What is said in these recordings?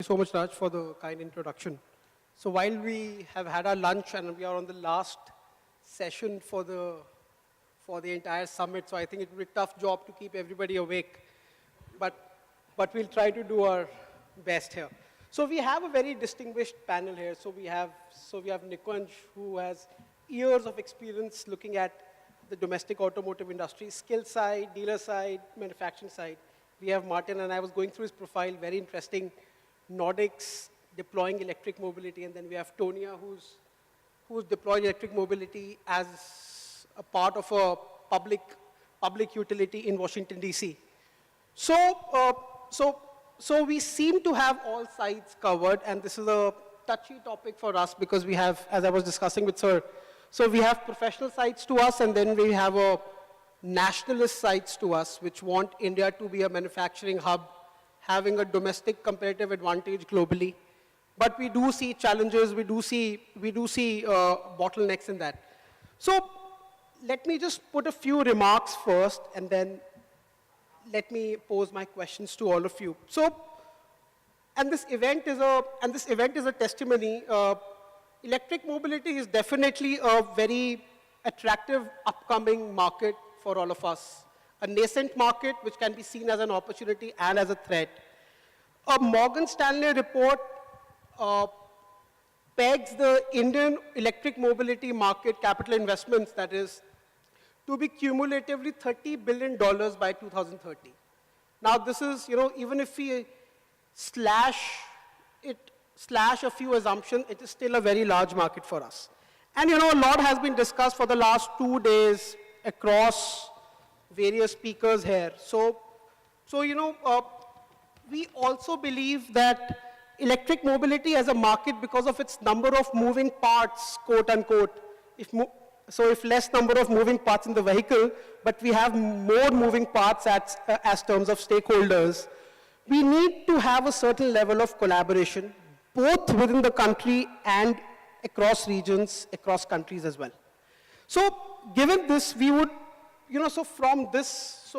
you so much, Raj, for the kind introduction. So while we have had our lunch and we are on the last session for the entire summit, so I think it will be a tough job to keep everybody awake, but we'll try to do our best here. So we have a very distinguished panel here. So we have Nikunj, who has years of experience looking at the domestic automotive industry, skill side, dealer side, manufacturing side. We have Martin, and I was going through his profile, very interesting, Nordics, deploying electric mobility, and then we have Tonia, who's deployed electric mobility as a part of a public utility in Washington, DC. So we seem to have all sides covered, and this is a touchy topic for us because we have, as I was discussing with Sir, so we have professional sides to us, and then we have a nationalist sides to us, which want India to be a manufacturing hub, having a domestic competitive advantage globally. But we do see challenges, we do see bottlenecks in that. So let me just put a few remarks first, and then let me pose my questions to all of you. So, and this event is a testimony. Electric mobility is definitely a very attractive upcoming market for all of us. A nascent market which can be seen as an opportunity and as a threat. A Morgan Stanley report pegs the Indian electric mobility market capital investments, that is, to be cumulatively $30 billion by 2030. Now this is, even if we slash a few assumptions, it is still a very large market for us. And a lot has been discussed for the last 2 days across various speakers here. So we also believe that electric mobility as a market, because of its number of moving parts, quote unquote, if less number of moving parts in the vehicle, but we have more moving parts as terms of stakeholders, we need to have a certain level of collaboration, both within the country and across regions, across countries as well. So given this, we would, from this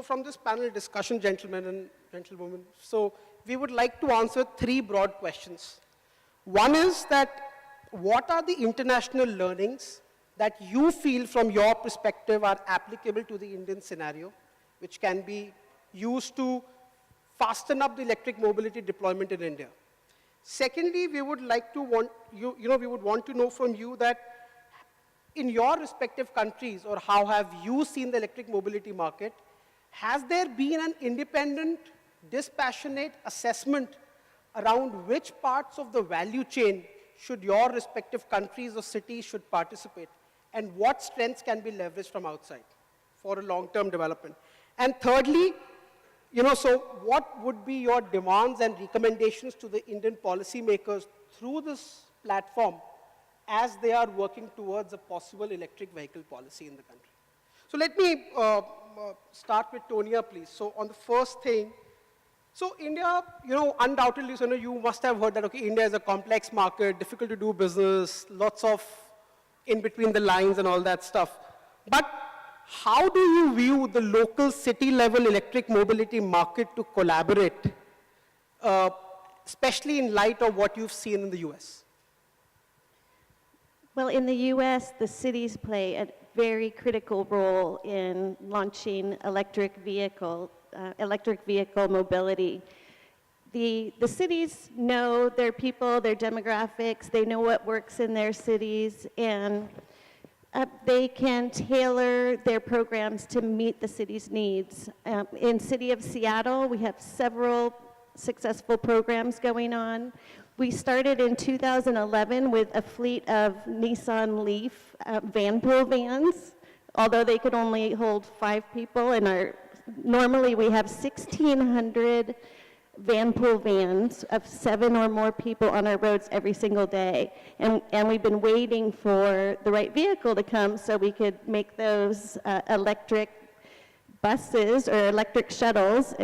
panel discussion, gentlemen and gentlewomen, so we would like to answer 3 broad questions. One is that, what are the international learnings that you feel from your perspective are applicable to the Indian scenario, which can be used to fasten up the electric mobility deployment in India? Secondly, we would like to we would want to know from you that in your respective countries, or how have you seen the electric mobility market, has there been an independent, dispassionate assessment around which parts of the value chain should your respective countries or cities should participate, and what strengths can be leveraged from outside for a long-term development? And thirdly, so what would be your demands and recommendations to the Indian policymakers through this platform as they are working towards a possible electric vehicle policy in the country? So let me start with Tonia, please. So on the first thing, so India, undoubtedly, you must have heard that, okay, India is a complex market, difficult to do business, lots of in between the lines and all that stuff. But how do you view the local city-level electric mobility market to collaborate, especially in light of what you've seen in the US? Well, in the US, the cities play a very critical role in launching electric vehicle mobility. The cities know their people, their demographics, they know what works in their cities, and they can tailor their programs to meet the city's needs. In City of Seattle, we have several successful programs going on. We started in 2011 with a fleet of Nissan Leaf vanpool vans, although they could only hold 5 people, and normally we have 1,600 vanpool vans of 7 or more people on our roads every single day. And we've been waiting for the right vehicle to come so we could make those electric buses or electric shuttles.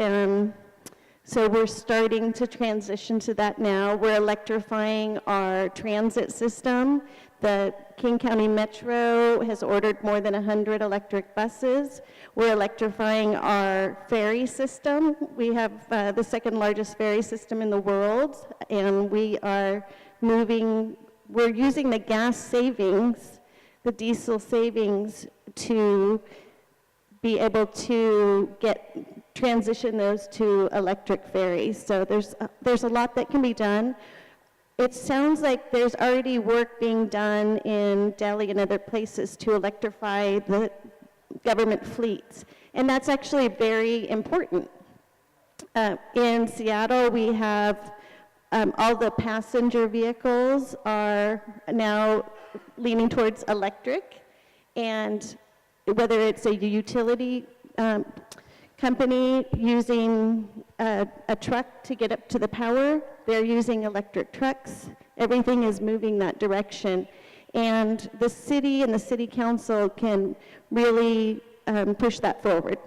So we're starting to transition to that now. We're electrifying our transit system. The King County Metro has ordered more than 100 electric buses. We're electrifying our ferry system. We have the second largest ferry system in the world, and we're using the gas savings, the diesel savings, to be able to transition those to electric ferries. So there's a lot that can be done. It sounds like there's already work being done in Delhi and other places to electrify the government fleets, and that's actually very important. In Seattle, we have all the passenger vehicles are now leaning towards electric, and whether it's a utility company using a truck to get up to the power, they're using electric trucks. Everything is moving that direction. And the city and the city council can really push that forward.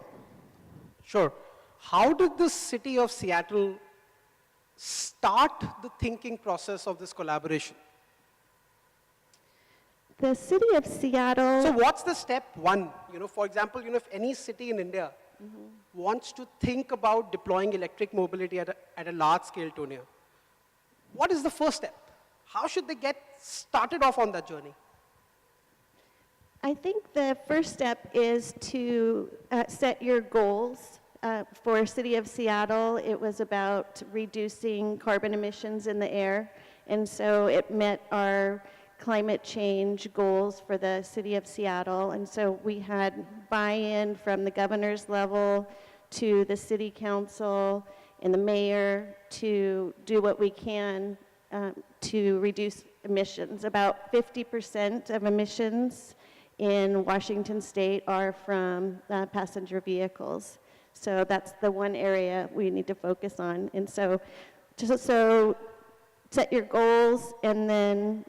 Sure. How did the city of Seattle start the thinking process of this collaboration? The city of Seattle. So what's the step one? For example, if any city in India wants to think about deploying electric mobility at a large scale, Tonia, what is the first step? How should they get started off on that journey? I think the first step is to set your goals. For City of Seattle, it was about reducing carbon emissions in the air, and so it met our climate change goals for the City of Seattle, and so we had buy-in from the governor's level to the city council and the mayor to do what we can to reduce emissions. About 50% of emissions in Washington State are from passenger vehicles. So that's the one area we need to focus on. And so set your goals and then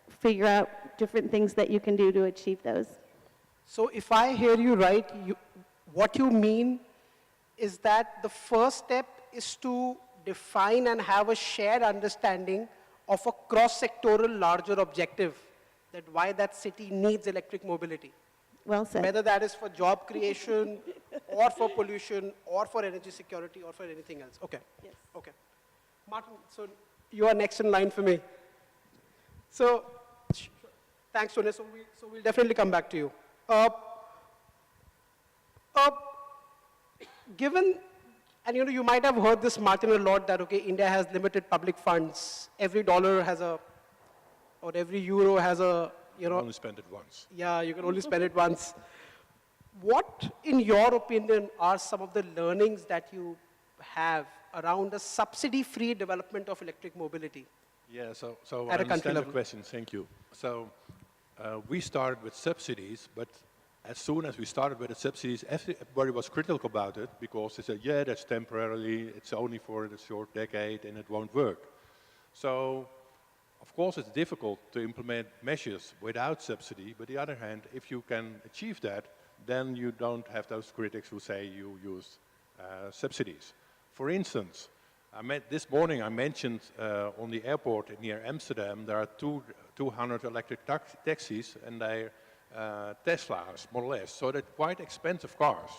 figure out different things that you can do to achieve those. So if I hear you right, what you mean is that the first step is to define and have a shared understanding of a cross-sectoral larger objective, that why that city needs electric mobility. Well said. Whether that is for job creation, or for pollution, or for energy security, or for anything else. Okay. Yes. Okay. Martin, so you are next in line for me. So, thanks, Sonia. So we'll definitely come back to you. Given, and you might have heard this, Martin, a lot, that, okay, India has limited public funds. Every dollar has or every euro has You can only spend it once. Yeah, you can only spend it once. What, in your opinion, are some of the learnings that you have around the subsidy-free development of electric mobility? Yeah, so I At a country understand the level. question, thank you. So we started with subsidies, but as soon as we started with the subsidies, everybody was critical about it because they said, yeah, that's temporarily, it's only for a short decade and it won't work. So, of course, it's difficult to implement measures without subsidy, but on the other hand, if you can achieve that, then you don't have those critics who say you use subsidies. For instance, this morning I mentioned on the airport near Amsterdam, there are 200 electric taxis, and they're Teslas, more or less, so they're quite expensive cars.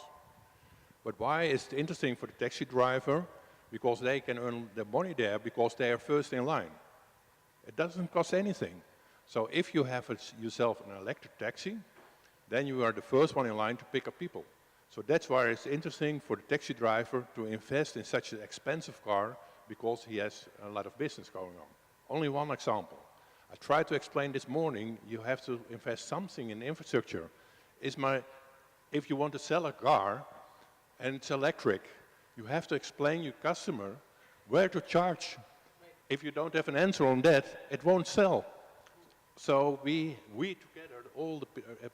But why is it interesting for the taxi driver? Because they can earn the money there because they are first in line. It doesn't cost anything. So if you have yourself an electric taxi, then you are the first one in line to pick up people. So that's why it's interesting for the taxi driver to invest in such an expensive car because he has a lot of business going on. Only one example. I tried to explain this morning, you have to invest something in infrastructure. If you want to sell a car and it's electric, you have to explain your customer where to charge. If you don't have an answer on that, it won't sell. So we together, all the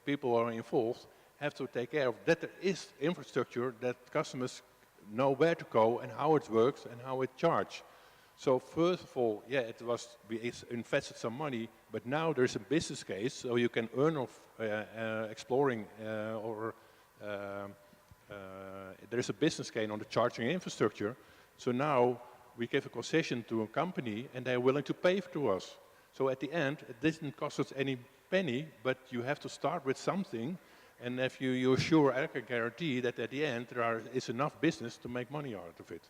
people who are involved, have to take care of that there is infrastructure that customers know where to go and how it works and how it charges. So first of all, yeah, we invested some money, but now there's a business case, so you can earn off exploring there's a business case on the charging infrastructure. So now we give a concession to a company and they're willing to pay to us. So at the end, it doesn't cost us any penny, but you have to start with something. And if you assure, I can guarantee that at the end there is enough business to make money out of it.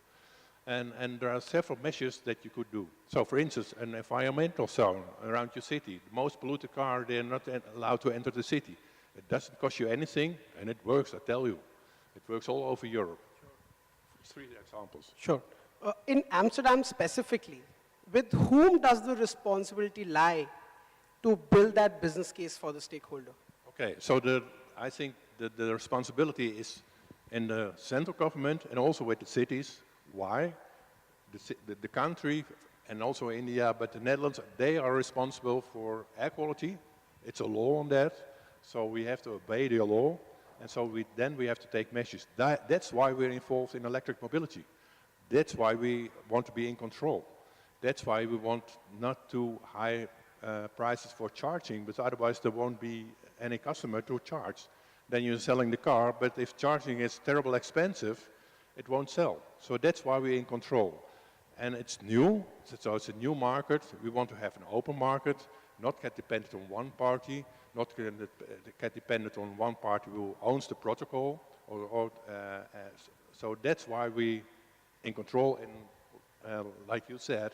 And there are several measures that you could do. So for instance, an environmental zone around your city. The most polluted car, they're not allowed to enter the city. It doesn't cost you anything, and it works, I tell you. It works all over Europe. Sure. 3 examples. Sure. In Amsterdam specifically, with whom does the responsibility lie to build that business case for the stakeholder? Okay, so I think the responsibility is in the central government and also with the cities. Why? The country and also India, but the Netherlands, they are responsible for air quality. It's a law on that, so we have to obey the law, and so then we have to take measures. That's why we're involved in electric mobility. That's why we want to be in control. That's why we want not too high prices for charging, but otherwise there won't be any customer to charge. Then you're selling the car, but if charging is terribly expensive, it won't sell. So that's why we're in control. And it's new, so it's a new market. We want to have an open market, not get dependent on one party, not get dependent on one party who owns the protocol. So that's why we in control, and like you said,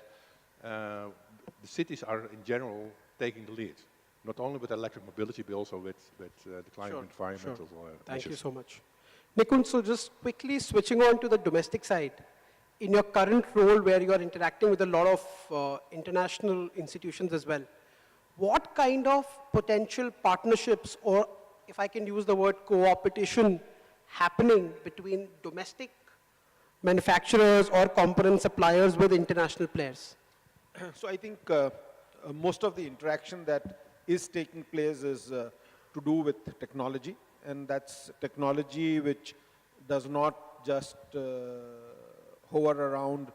the cities are in general taking the lead, not only with electric mobility, but also with the climate and environmental Thank you measures. so much. Nikunj, so just quickly switching on to the domestic side, in your current role where you are interacting with a lot of international institutions as well, what kind of potential partnerships, or if I can use the word co-opetition, happening between domestic manufacturers or component suppliers with international players? So I think most of the interaction that is taking place is to do with technology, and that's technology which does not just hover around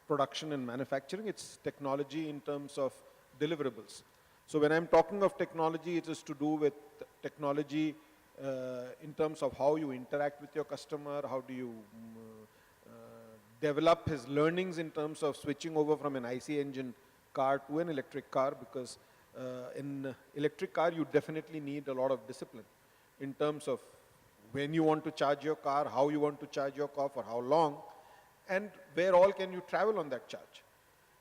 production and manufacturing. It's technology in terms of deliverables. So when I'm talking of technology, it is to do with technology in terms of how you interact with your customer, how do you develop his learnings in terms of switching over from an IC engine car to an electric car, because in electric car you definitely need a lot of discipline in terms of when you want to charge your car, how you want to charge your car, for how long, and where all can you travel on that charge.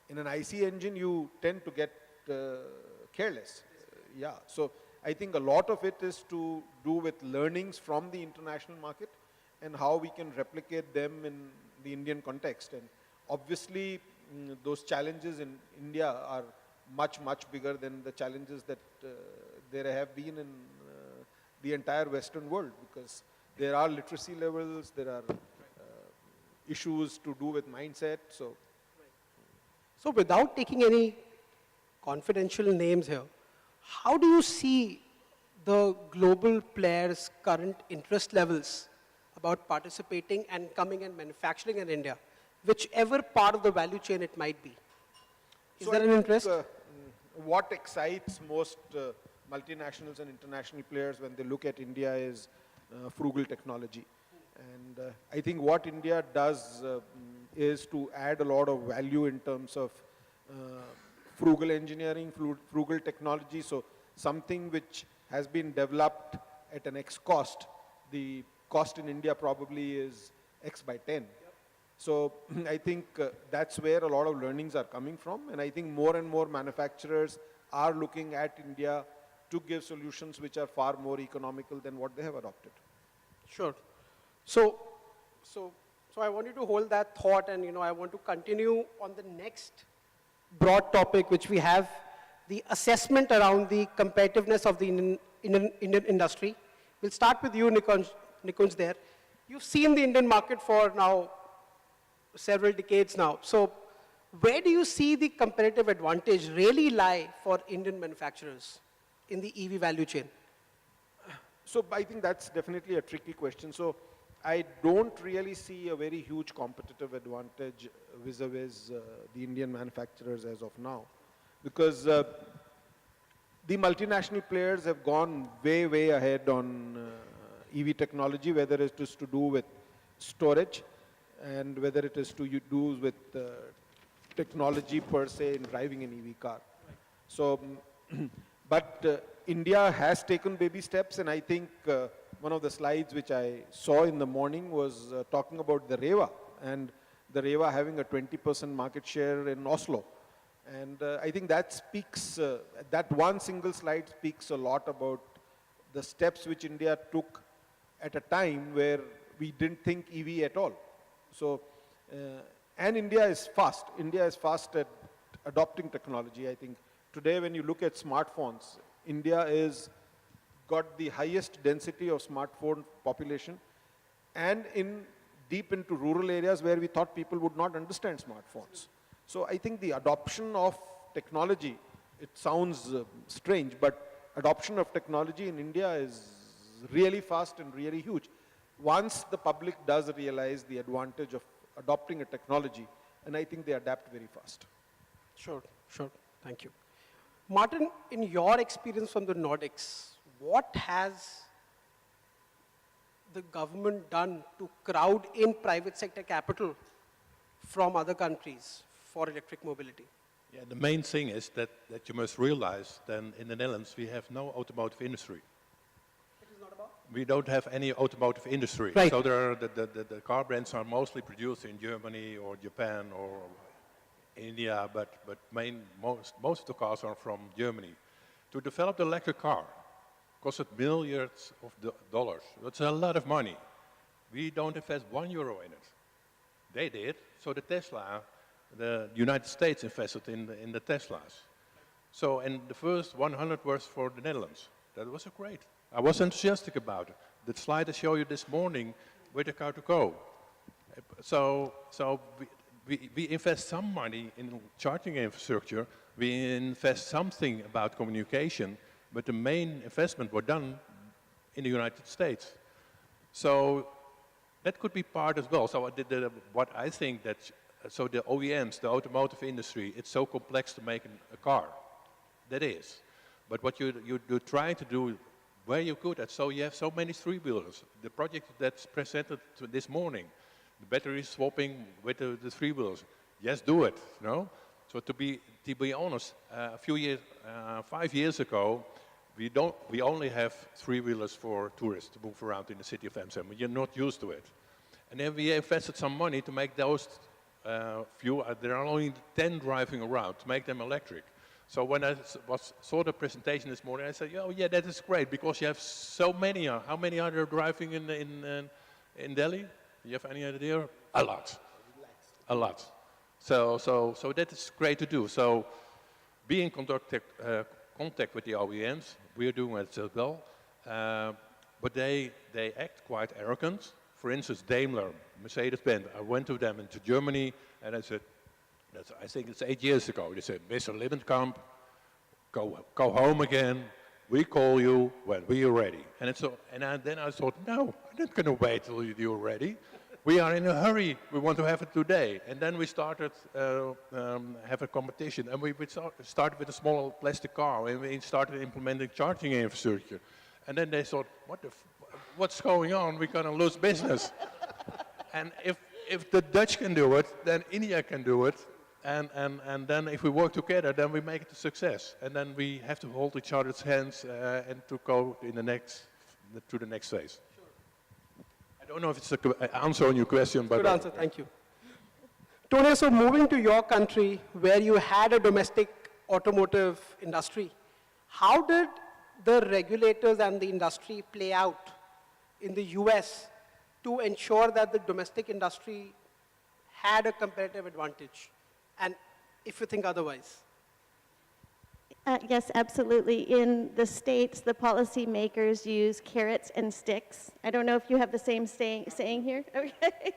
In an IC engine you tend to get careless. Yeah, so I think a lot of it is to do with learnings from the international market and how we can replicate them in the Indian context. And obviously those challenges in India are much, much bigger than the challenges that there have been in the entire Western world, because there are literacy levels, there are issues to do with mindset. So without taking any confidential names here, how do you see the global players' current interest levels about participating and coming and manufacturing in India, whichever part of the value chain it might be? Is there an interest? What excites most multinationals and international players when they look at India is frugal technology. And I think what India does is to add a lot of value in terms of frugal engineering, frugal technology. So something which has been developed at an X cost, the cost in India probably is X by 10. So I think that's where a lot of learnings are coming from. And I think more and more manufacturers are looking at India to give solutions which are far more economical than what they have adopted. Sure. So I want you to hold that thought, and I want to continue on the next broad topic which we have, the assessment around the competitiveness of the Indian industry. We'll start with you, Nikunj, there. You've seen the Indian market for now several decades now. So where do you see the competitive advantage really lie for Indian manufacturers in the EV value chain? So I think that's definitely a tricky question. So I don't really see a very huge competitive advantage vis-a-vis the Indian manufacturers as of now, because the multinational players have gone way, way ahead on EV technology, whether it is to do with storage and whether it is to do with technology per se in driving an EV car. So, but India has taken baby steps, and I think one of the slides which I saw in the morning was talking about the Reva, and the Reva having a 20% market share in Oslo. And I think that speaks, that one single slide speaks a lot about the steps which India took at a time where we didn't think EV at all. So, and India is fast. India is fast at adopting technology. I think today when you look at smartphones, India is got the highest density of smartphone population, and deep into rural areas where we thought people would not understand smartphones. So I think the adoption of technology, it sounds strange, but adoption of technology in India is really fast and really huge. Once the public does realize the advantage of adopting a technology, and I think they adapt very fast. Sure, sure. Thank you. Martin, in your experience from the Nordics, what has the government done to crowd in private sector capital from other countries for electric mobility? Yeah, the main thing is that you must realize that in the Netherlands we have no automotive industry. It is not about? We don't have any automotive industry. Right. So there are the car brands are mostly produced in Germany or Japan or India, but most of the cars are from Germany. To develop the electric car costed millions of dollars. That's a lot of money. We don't invest €1 in it. They did. So the United States invested in the Teslas. So, and the first 100 was for the Netherlands. That was great. I was enthusiastic about it. The slide I showed you this morning, where the car to go. So we invest some money in charging infrastructure. We invest something about communication, but the main investment were done in the United States. So that could be part as well. So what I think that, so the OEMs, the automotive industry, it's so complex to make a car. That is. But what you're trying to do, where you're good at, so you have so many three-wheelers. The project that's presented this morning, the battery swapping with the three-wheelers, yes, do it, you know? So to be honest, a few years, 5 years ago, we only have three-wheelers for tourists to move around in the city of Amsterdam. You're not used to it. And then we invested some money to make those there are only 10 driving around, to make them electric. So when I saw the presentation this morning, I said, oh yeah, that is great, because you have so many. How many are there driving in Delhi? You have any idea? A lot. A lot. So that is great to do. So be in contact with the OEMs. We are doing it as well. But they act quite arrogant. For instance, Daimler, Mercedes-Benz, I went to them into Germany and I said, I think it's 8 years ago, they said, Mr. Lippenkamp, go home again, we call you when we are ready. And then I thought, no, I'm not going to wait till you're ready. We are in a hurry, we want to have it today. And then we started have a competition, and we started with a small plastic car, and we started implementing charging infrastructure. And then they thought, what's going on? We're going to lose business. And if the Dutch can do it, then India can do it. And then if we work together, then we make it a success. And then we have to hold each other's hands and to go to the next phase. Sure. I don't know if it's an answer on your question, but... Good answer, thank you. Tony, so moving to your country, where you had a domestic automotive industry, how did the regulators and the industry play out in the US to ensure that the domestic industry had a competitive advantage? And if you think otherwise? Yes, absolutely. In the States, the policymakers use carrots and sticks. I don't know if you have the same saying here. Okay.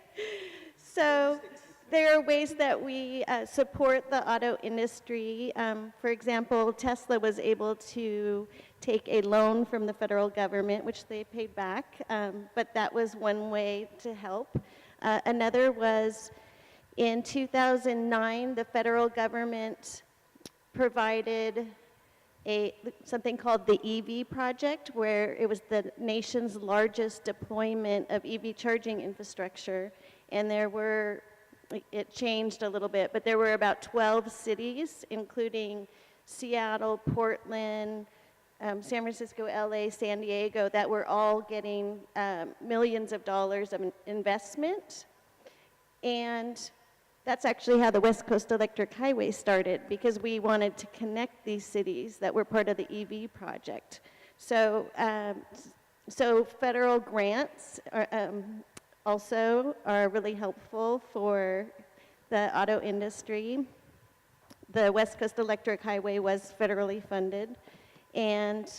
So there are ways that we support the auto industry. For example, Tesla was able to take a loan from the federal government, which they paid back, but that was one way to help. Another was in 2009, the federal government provided something called the EV project, where it was the nation's largest deployment of EV charging infrastructure. And there were, it changed a little bit, but there were about 12 cities, including Seattle, Portland, San Francisco, LA, San Diego, that were all getting millions of dollars of investment. And that's actually how the West Coast Electric Highway started, because we wanted to connect these cities that were part of the EV project. So, so federal grants also are really helpful for the auto industry. The West Coast Electric Highway was federally funded, and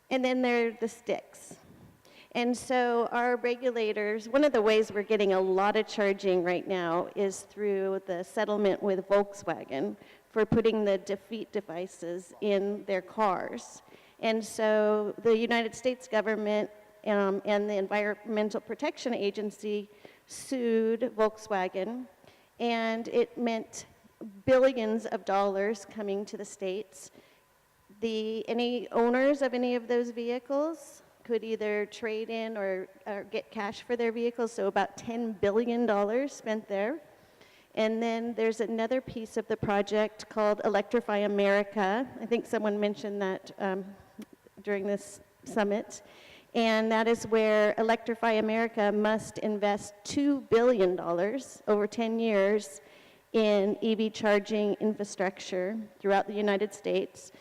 then there are the sticks. And so our regulators, one of the ways we're getting a lot of charging right now is through the settlement with Volkswagen for putting the defeat devices in their cars. And so the United States government and the Environmental Protection Agency sued Volkswagen, and it meant billions of dollars coming to the states. Any owners of any of those vehicles could either trade in or get cash for their vehicles, so about $10 billion spent there. And then there's another piece of the project called Electrify America. I think someone mentioned that during this summit. And that is where Electrify America must invest $2 billion over 10 years in EV charging infrastructure throughout the United States.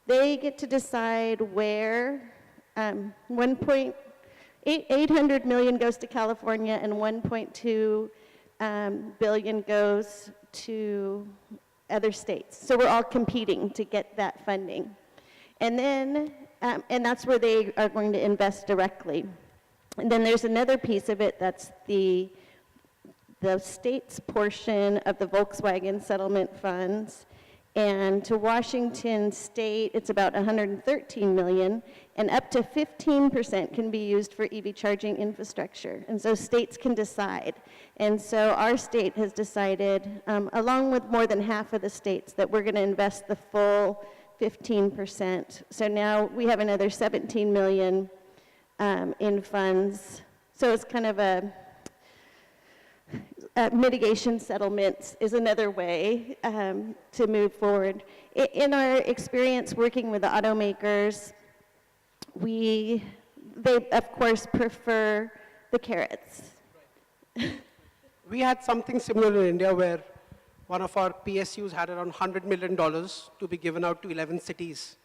They get to decide where 800 million goes to California and 1.2 billion goes to other states. So we're all competing to get that funding. And then, and that's where they are going to invest directly. And then there's another piece of it that's the state's portion of the Volkswagen settlement funds. And to Washington State, it's about 113 million, and up to 15% can be used for EV charging infrastructure. And so states can decide. And so our state has decided, along with more than half of the states, that we're going to invest the full 15%. So now we have another 17 million in funds. So it's kind of a mitigation settlements is another way to move forward. In our experience working with the automakers, they of course prefer the carrots. We had something similar in India where one of our PSUs had around $100 million to be given out to 11 cities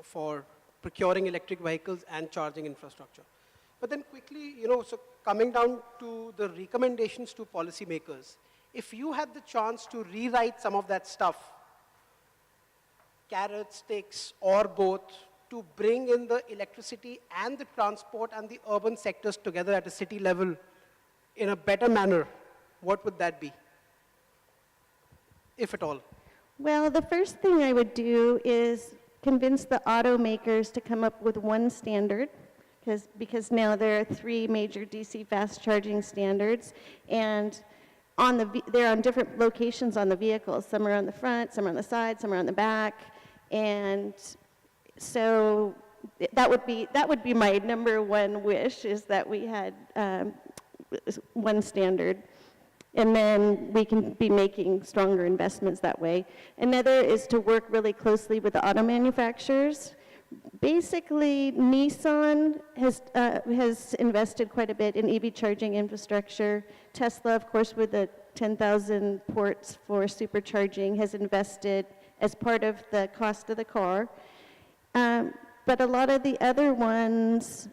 for procuring electric vehicles and charging infrastructure. But then quickly, so coming down to the recommendations to policymakers, if you had the chance to rewrite some of that stuff, carrots, sticks, or both, to bring in the electricity and the transport and the urban sectors together at a city level in a better manner, what would that be, if at all? Well, the first thing I would do is convince the automakers to come up with one standard, because now there are 3 major DC fast charging standards, and they're on different locations on the vehicles. Some are on the front, some are on the side, some are on the back, and so that would be my number one wish, is that we had one standard, and then we can be making stronger investments that way. Another is to work really closely with the auto manufacturers. Basically, Nissan has invested quite a bit in EV charging infrastructure. Tesla, of course, with the 10,000 ports for supercharging, has invested as part of the cost of the car. But a lot of the other ones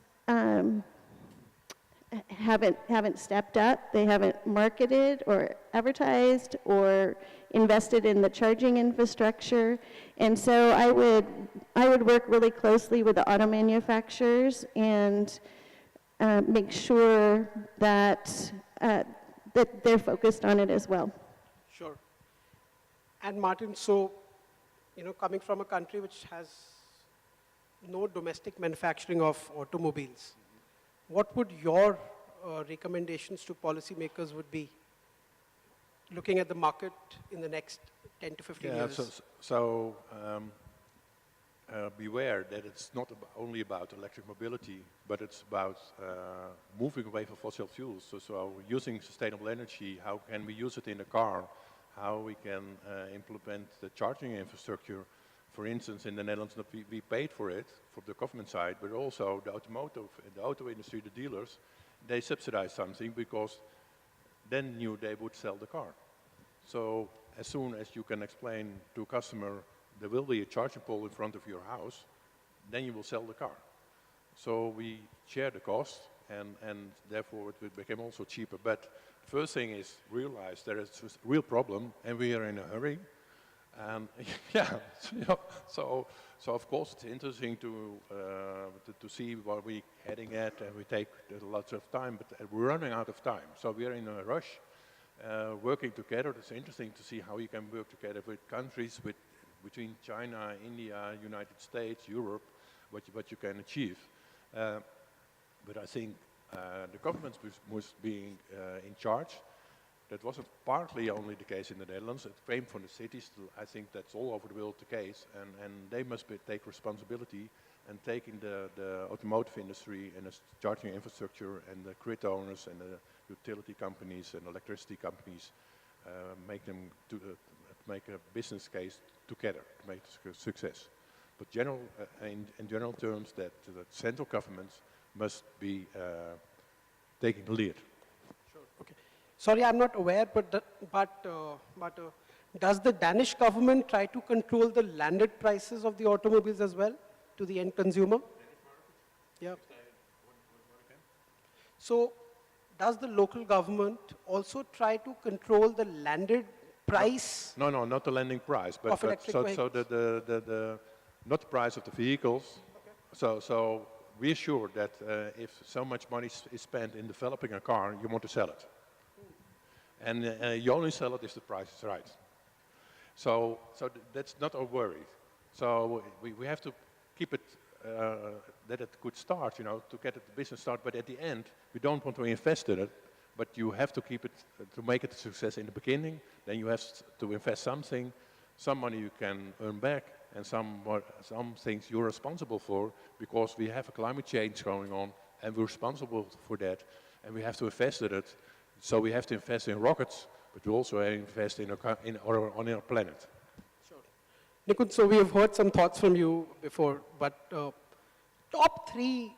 haven't stepped up. They haven't marketed or advertised or invested in the charging infrastructure. And so I would work really closely with the auto manufacturers and make sure that they're focused on it as well. Sure. And Martin, so, coming from a country which has no domestic manufacturing of automobiles, what would your recommendations to policymakers would be, looking at the market in the next 10 to 15 years? beware that it's not only about electric mobility, but it's about moving away from fossil fuels. So using sustainable energy, how can we use it in a car? How we can implement the charging infrastructure. For instance, in the Netherlands, we paid for it from the government side, but also the auto industry, the dealers, they subsidized something because then knew they would sell the car. So as soon as you can explain to a customer there will be a charging pole in front of your house, then you will sell the car. So we share the cost, and therefore it became also cheaper. But the first thing is realize there is a real problem, and we are in a hurry. And yeah, so of course it's interesting to see where we're heading at, and we take lots of time, but we're running out of time. So we are in a rush, working together. It's interesting to see how you can work together with countries, between China, India, United States, Europe, what you can achieve. But I think the government was being in charge. That wasn't partly only the case in the Netherlands. It came from the cities. I think that's all over the world the case. And they must take responsibility and taking the automotive industry and the charging infrastructure and the grid owners and the utility companies and electricity companies, make them make a business case together to make it a success. But in general terms, that the central governments must be taking the lead. Sure. Okay. Sorry, I'm not aware, but does the Danish government try to control the landed prices of the automobiles as well to the end consumer? Yeah. So, does the local government also try to control the landed price? No, not the landing price, but Of electric vehicles? the not the price of the vehicles. Okay. So we're sure that if so much money is spent in developing a car, you want to sell it. And you only sell it if the price is right. So that's not our worry. So we have to keep it, that it could start, to get the business start. But at the end, we don't want to invest in it. But you have to keep it, to make it a success in the beginning. Then you have to invest something, some money you can earn back, and some things you're responsible for, because we have a climate change going on, and we're responsible for that. And we have to invest in it. So we have to invest in rockets, but we also invest on our planet. Sure. Nikunj, so we have heard some thoughts from you before, but top 3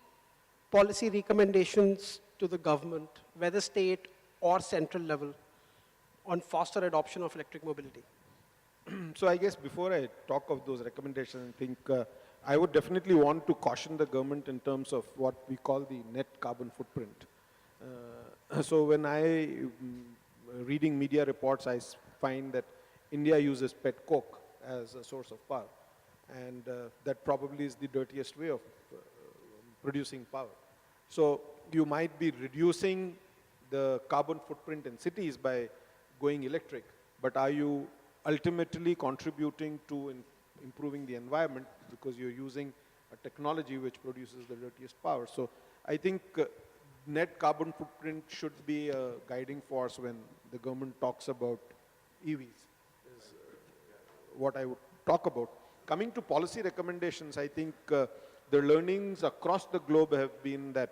policy recommendations to the government, whether state or central level, on faster adoption of electric mobility. So I guess before I talk of those recommendations, I think I would definitely want to caution the government in terms of what we call the net carbon footprint. So when reading media reports, I find that India uses pet coke as a source of power, and that probably is the dirtiest way of producing power. So you might be reducing the carbon footprint in cities by going electric, but are you ultimately contributing to improving the environment because you're using a technology which produces the dirtiest power? So I think net carbon footprint should be a guiding force when the government talks about EVs, is what I would talk about. Coming to policy recommendations, I think the learnings across the globe have been that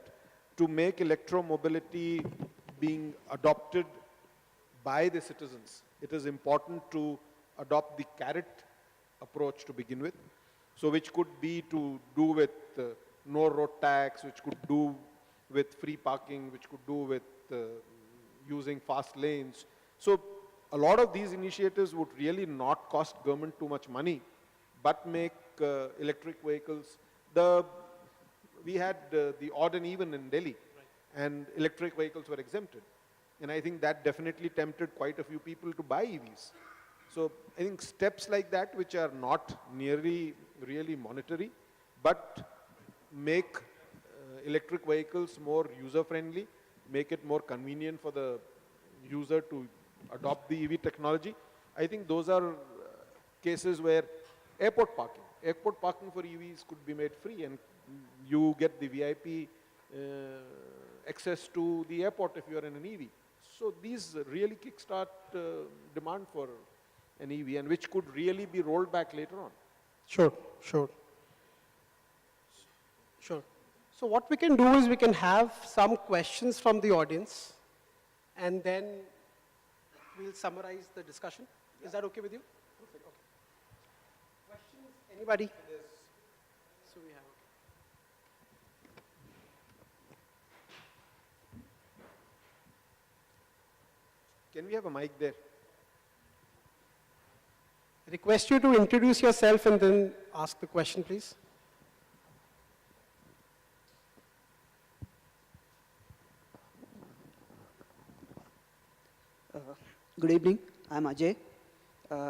to make electromobility being adopted by the citizens, it is important to adopt the carrot approach to begin with. So which could be to do with no road tax, which could do with free parking, which could do with using fast lanes. So a lot of these initiatives would really not cost government too much money, but make electric vehicles. We had the odd and even in Delhi, and electric vehicles were exempted. And I think that definitely tempted quite a few people to buy EVs. So I think steps like that, which are not nearly really monetary, but make electric vehicles more user-friendly, make it more convenient for the user to adopt the EV technology. I think those are cases where airport parking for EVs could be made free, and you get the VIP access to the airport if you are in an EV. So these really kickstart demand for an EV, and which could really be rolled back later on. Sure, sure. Sure. So what we can do is we can have some questions from the audience, and then we'll summarize the discussion. Is that okay with you? Perfect. Okay. Questions? Anybody? So we have. Can we have a mic there? I request you to introduce yourself and then ask the question, please. Good evening. I'm Ajay.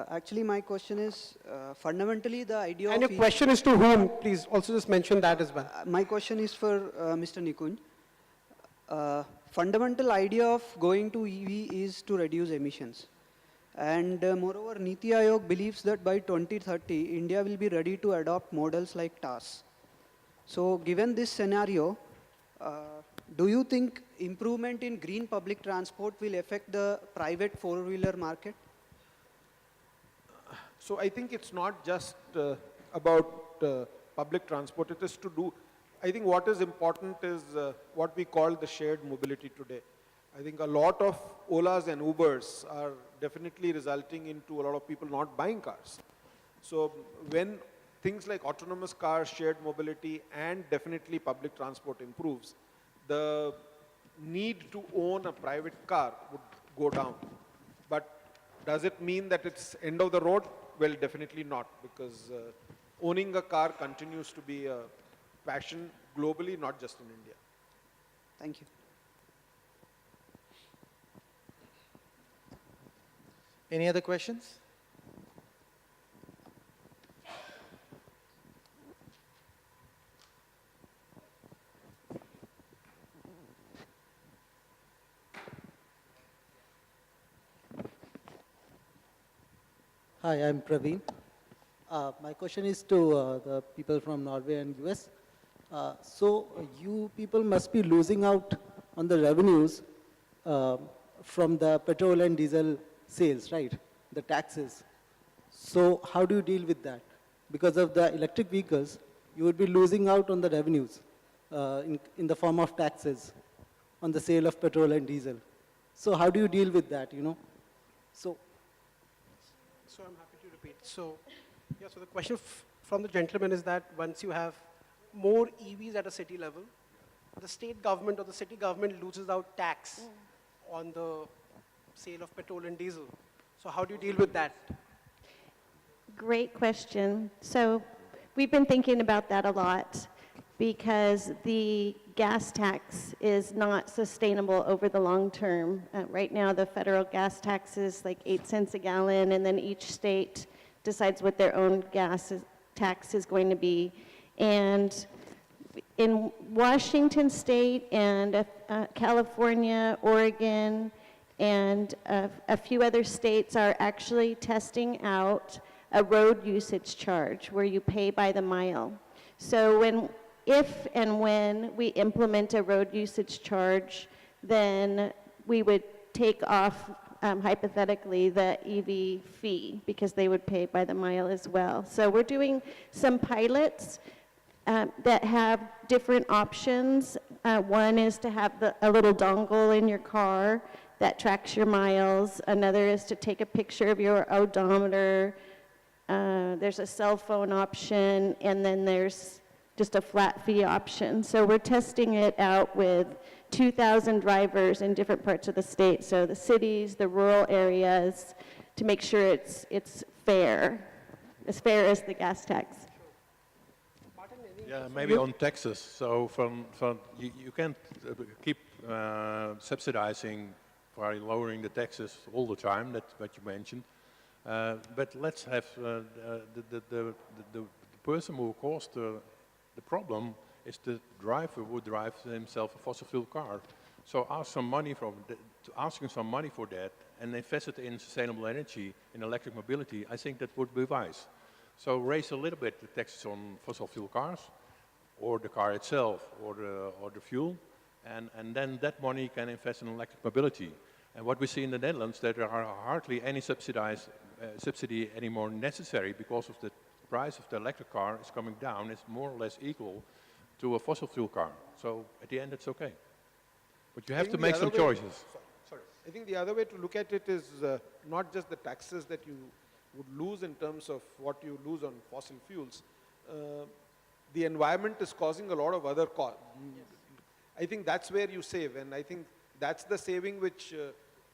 Actually, my question is fundamentally the idea And of your question is to whom? Please also just mention that as well. my question is for Mr. Nikunj. Fundamental idea of going to EV is to reduce emissions. And moreover, Niti Aayog believes that by 2030, India will be ready to adopt models like TAS. So given this scenario, do you think improvement in green public transport will affect the private four-wheeler market? So I think it's not just about public transport. It is to do, I think what is important is what we call the shared mobility today. I think a lot of Olas and Ubers are definitely resulting into a lot of people not buying cars. So when things like autonomous cars, shared mobility, and definitely public transport improves, the need to own a private car would go down. But does it mean that it's end of the road? Well, definitely not, because owning a car continues to be a passion globally, not just in India. Thank you. Any other questions? Hi, I'm Praveen. My question is to the people from Norway and US. You people must be losing out on the revenues from the petrol and diesel sales, right? The taxes. So how do you deal with that? Because of the electric vehicles, you would be losing out on the revenues in the form of taxes on the sale of petrol and diesel. So how do you deal with that, you know? So I'm happy to repeat. So the question from the gentleman is that once you have more EVs at a city level, the state government or the city government loses out tax on the sale of petrol and diesel. So how do you deal with that? Great question. So we've been thinking about that a lot because the gas tax is not sustainable over the long term. Right now, the federal gas tax is like 8 cents a gallon, and then each state decides what their own tax is going to be. And in Washington State and California, Oregon, and a few other states are actually testing out a road usage charge where you pay by the mile. So if and when we implement a road usage charge, then we would take off, hypothetically, the EV fee because they would pay by the mile as well. So we're doing some pilots that have different options. One is to have a little dongle in your car that tracks your miles. Another is to take a picture of your odometer. There's a cell phone option, and then there's just a flat fee option. So we're testing it out with 2,000 drivers in different parts of the state, so the cities, the rural areas, to make sure it's fair as the gas tax. Yeah, maybe on taxes. So you can't keep subsidizing by lowering the taxes all the time. That's what you mentioned. But let's have the person who caused the problem is the driver who drives himself a fossil fuel car. So asking some money for that and invest it in sustainable energy, in electric mobility, I think that would be wise. So raise a little bit the taxes on fossil fuel cars, or the car itself, or the fuel, and then that money can invest in electric mobility. And what we see in the Netherlands, that there are hardly any subsidy anymore necessary because of the price of the electric car is coming down. It's more or less equal to a fossil fuel car. So at the end, it's okay. But you I have to think make the some other way- choices. I think the other way to look at it is not just the taxes that you would lose in terms of what you lose on fossil fuels. The environment is causing a lot of other costs. I think that's where you save, and I think that's the saving which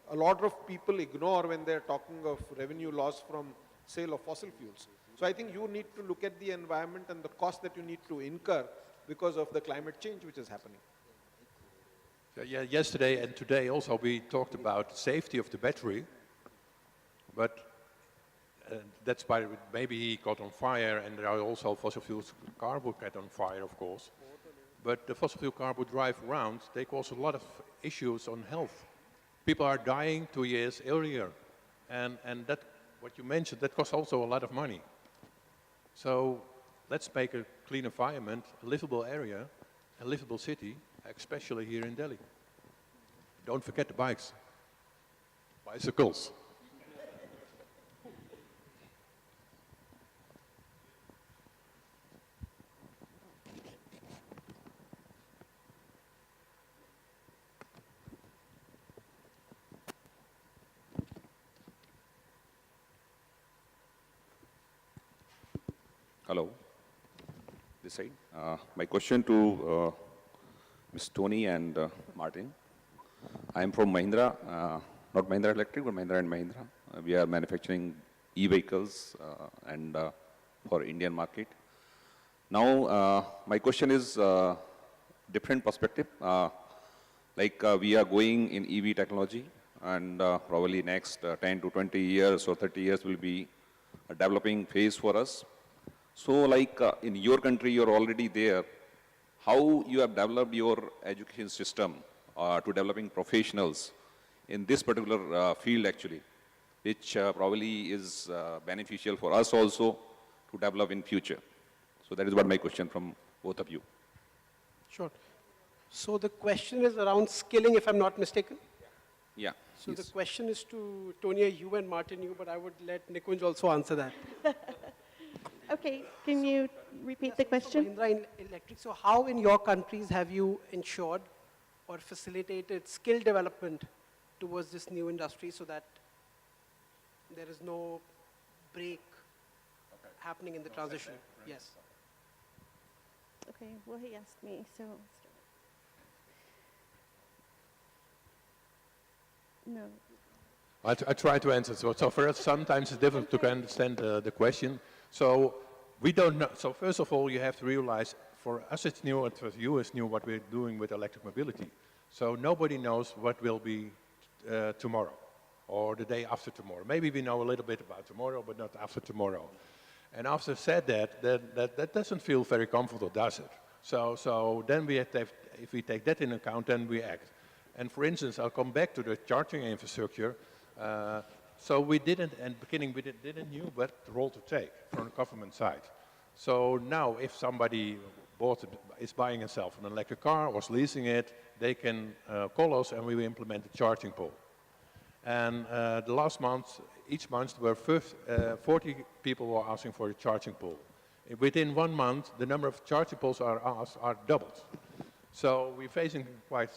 a lot of people ignore when they're talking of revenue loss from sale of fossil fuels. So I think you need to look at the environment and the cost that you need to incur because of the climate change which is happening. Yeah, yesterday and today also we talked about safety of the battery, but that's why maybe he got on fire, and there are also fossil fuel car would get on fire, of course. But the fossil fuel car would drive around, they cause a lot of issues on health. People are dying 2 years earlier, and that, what you mentioned, that costs also a lot of money. So let's make a clean environment, a livable area, a livable city, especially here in Delhi. Don't forget the bikes, bicycles. Hello, this side. My question to Ms. Tony and Martin. I am from Mahindra, not Mahindra Electric, but Mahindra and Mahindra. We are manufacturing e-vehicles and for Indian market. Now, my question is different perspective. We are going in EV technology, and probably next 10 to 20 years or 30 years will be a developing phase for us. So in your country, you're already there. How you have developed your education system to developing professionals in this particular field actually, which probably is beneficial for us also to develop in future. So that is what my question from both of you. Sure. So the question is around skilling, if I'm not mistaken. Yeah. So yes. the question is to Tonia, you and Martin, you, but I would let Nikunj also answer that. Okay, can you repeat the So question? Mahindra Electric, so how in your countries have you ensured or facilitated skill development towards this new industry so that there is no break happening in the transition? Yes. Okay, well, he asked me, so. No. I try to answer. So for us, sometimes it's difficult to understand the question. So we don't know. So first of all, you have to realize, for us it's new, and for you it's new what we're doing with electric mobility. So nobody knows what will be tomorrow or the day after tomorrow. Maybe we know a little bit about tomorrow, but not after tomorrow. And after said that, that doesn't feel very comfortable, does it? So then we have to if we take that in account, then we act. And for instance, I'll come back to the charging infrastructure. So we didn't, in the beginning, we didn't know what role to take from the government side. So now, if somebody is buying himself an electric car or is leasing it, they can call us and we will implement the charging pole. And the last month, each month, there were 40 people who are asking for a charging pole. Within 1 month, the number of charging poles are asked are doubled. So we're facing quite.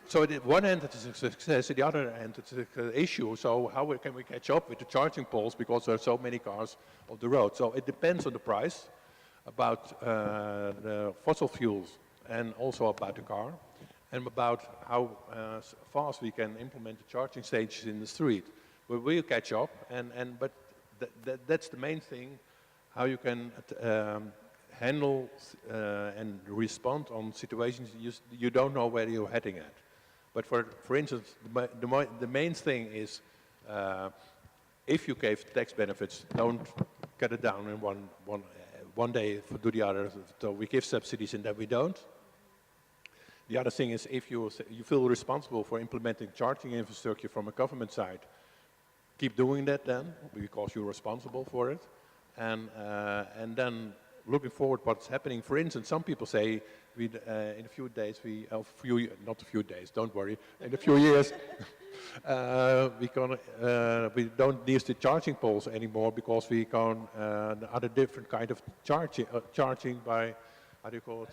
So at one end it is a success, at the other end it's an issue. So how can we catch up with the charging poles because there are so many cars on the road? So it depends on the price, about the fossil fuels, and also about the car, and about how fast we can implement the charging stations in the street. We will catch up, but that's the main thing, how you can handle and respond on situations you don't know where you're heading at. But for instance, the main thing is if you gave tax benefits, don't cut it down in one day do the other. So we give subsidies and then we don't. The other thing is if you feel responsible for implementing charging infrastructure from a government side, keep doing that then because you're responsible for it. And then looking forward what's happening. For instance, some people say in a few days, not a few days, don't worry, in a few years, we don't need the charging poles anymore because we can other different kind of charging by, how do you call it?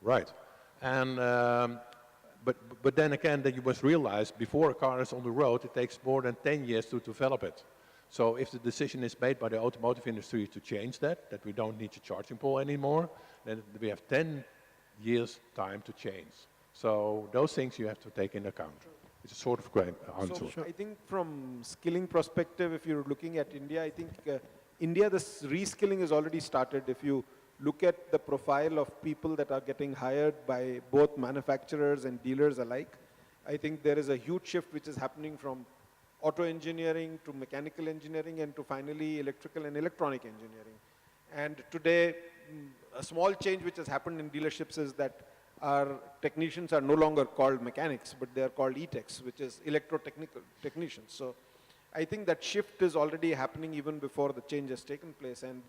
Right. And, but then again, that you must realize before a car is on the road, it takes more than 10 years to develop it. So if the decision is made by the automotive industry to change that we don't need a charging pole anymore, then we have 10 years time to change. So those things you have to take into account. It's a sort of great answer. So I think from skilling perspective, if you're looking at India, I think India, this reskilling has already started. If you look at the profile of people that are getting hired by both manufacturers and dealers alike, I think there is a huge shift which is happening from auto engineering to mechanical engineering and to finally electrical and electronic engineering. And today, a small change which has happened in dealerships is that our technicians are no longer called mechanics, but they are called E-techs, which is electrotechnical technicians. So I think that shift is already happening even before the change has taken place. And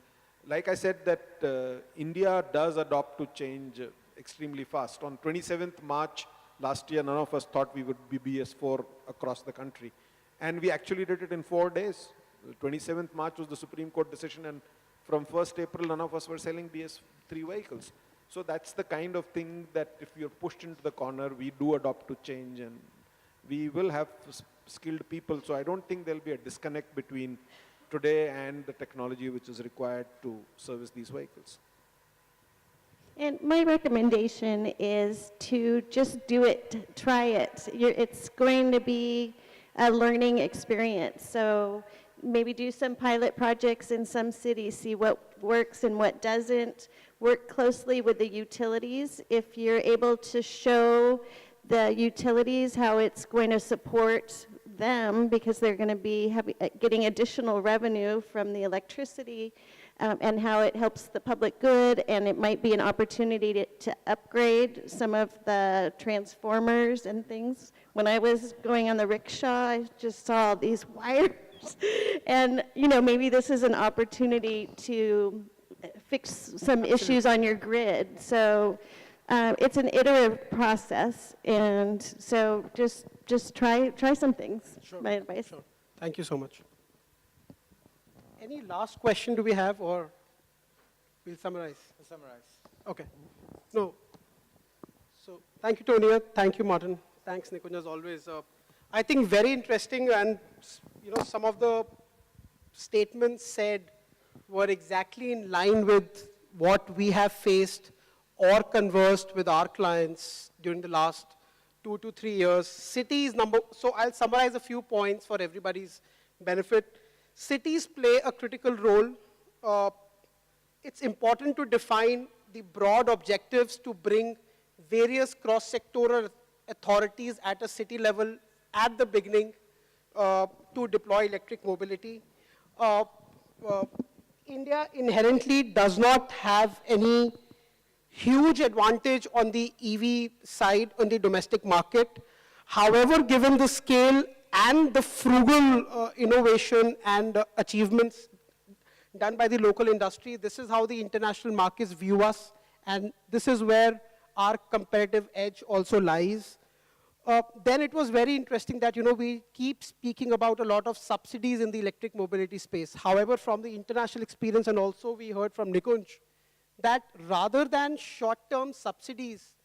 like I said, that India does adopt to change extremely fast. On 27th March last year, none of us thought we would be BS4 across the country. And we actually did it in 4 days. 27th March was the Supreme Court decision, and from 1st April, none of us were selling BS3 vehicles. So that's the kind of thing that if you're pushed into the corner, we do adopt to change, and we will have skilled people. So I don't think there'll be a disconnect between today and the technology which is required to service these vehicles. And my recommendation is to just do it, try it. It's going to be a learning experience. So maybe do some pilot projects in some cities, see what works and what doesn't. Work closely with the utilities. If you're able to show the utilities how it's going to support them, because they're going to be getting additional revenue from the electricity, and how it helps the public good, and it might be an opportunity to upgrade some of the transformers and things. When I was going on the rickshaw, I just saw these wires. And, maybe this is an opportunity to fix some issues on your grid. So it's an iterative process, and so just try some things. Sure. My advice. Sure. Thank you so much. Any last question do we have, or we'll summarize? To summarize. Okay. No. So thank you, Tonia. Thank you, Martin. Thanks, Nikunj, as always. I think very interesting, and some of the statements said were exactly in line with what we have faced or conversed with our clients during the last 2 to 3 years. Cities so I'll summarize a few points for everybody's benefit. Cities play a critical role. It's important to define the broad objectives to bring various cross-sectoral authorities at a city level at the beginning to deploy electric mobility. India inherently does not have any huge advantage on the EV side on the domestic market. However, given the scale and the frugal innovation and achievements done by the local industry, this is how the international markets view us, and this is where our competitive edge also lies. Then it was very interesting that we keep speaking about a lot of subsidies in the electric mobility space. However, from the international experience, and also we heard from Nikunj, that rather than short-term subsidies,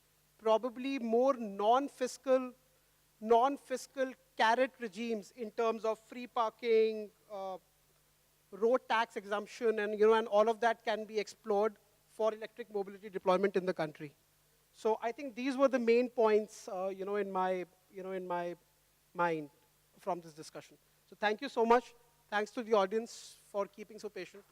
probably more non-fiscal carrot regimes in terms of free parking, road tax exemption, and all of that can be explored for electric mobility deployment in the country. So I think these were the main points, in my mind from this discussion. So thank you so much. Thanks to the audience for keeping so patient.